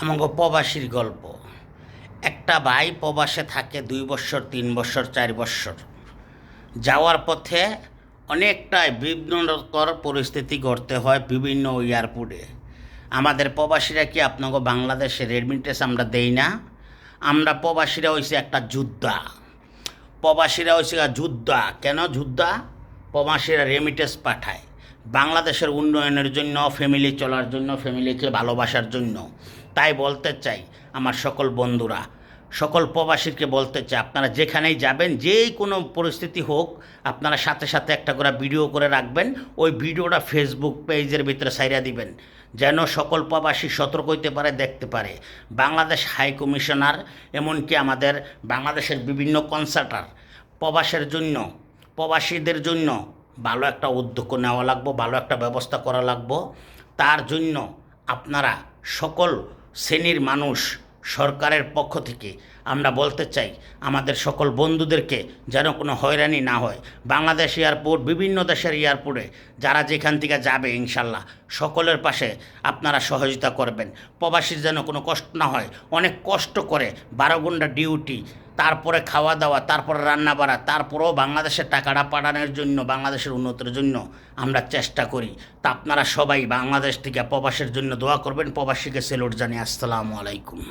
আমাকে প্রবাসীর গল্প। একটা ভাই প্রবাসে থাকে 2 বছর 3 বছর 4 বছর। যাওয়ার পথে অনেকটাই বিব্রতকর পরিস্থিতি গড়তে হয় বিভিন্ন এয়ারপোর্টে। আমাদের প্রবাসীরা কি আপনাকে বাংলাদেশে রেমিটেন্স আমরা দেই না? আমরা প্রবাসীরা হয়েছে একটা যোদ্ধা। প্রবাসীরা হয়েছে যোদ্ধা। কেন যোদ্ধা? প্রবাসীরা রেমিটেন্স পাঠায় বাংলাদেশের উন্নয়নের জন্য, ফ্যামিলি চলার জন্য, ফ্যামিলিকে ভালোবাসার জন্য। তাই বলতে চাই আমার সকল বন্ধুরা, সকল প্রবাসীকে বলতে চাই, আপনারা যেখানেই যাবেন, যেই কোনো পরিস্থিতি হোক, আপনারা সাথে সাথে একটা করে ভিডিও করে রাখবেন। ওই ভিডিওটা ফেসবুক পেজের ভিতরে ছাইড়া দিবেন, যেন সকল প্রবাসী সতর্ক হইতে পারে, দেখতে পারে। বাংলাদেশ হাই কমিশনার, এমনকি আমাদের বাংলাদেশের বিভিন্ন কনসার্টার প্রবাসের জন্য, প্রবাসীদের জন্য ভালো একটা উদ্যোগ নেওয়া লাগবো, ভালো একটা ব্যবস্থা করা লাগবো। তার জন্য আপনারা সকল শ্রেণীর মানুষ, সরকারের পক্ষ থেকে আমরা বলতে চাই আমাদের সকল বন্ধুদেরকে যেন কোনো হয়রানি না হয়। বাংলাদেশ এয়ারপোর্ট, বিভিন্ন দেশের এয়ারপোর্টে যারা যেখান থেকে যাবে, ইনশাল্লাহ সকলের পাশে আপনারা সহযোগিতা করবেন। প্রবাসীর যেন কোনো কষ্ট না হয়। অনেক কষ্ট করে 12 ঘন্টা ডিউটি, তারপরে খাওয়া দাওয়া, তারপরে রান্না বাড়া, তারপরেও বাংলাদেশের টাকাটা পাঠানোর জন্য, বাংলাদেশের উন্নতির জন্য আমরা চেষ্টা করি। তা আপনারা সবাই বাংলাদেশ থেকে প্রবাসের জন্য দোয়া করবেন। প্রবাসীকে সেলুট জানিয়ে আসসালামু আলাইকুম।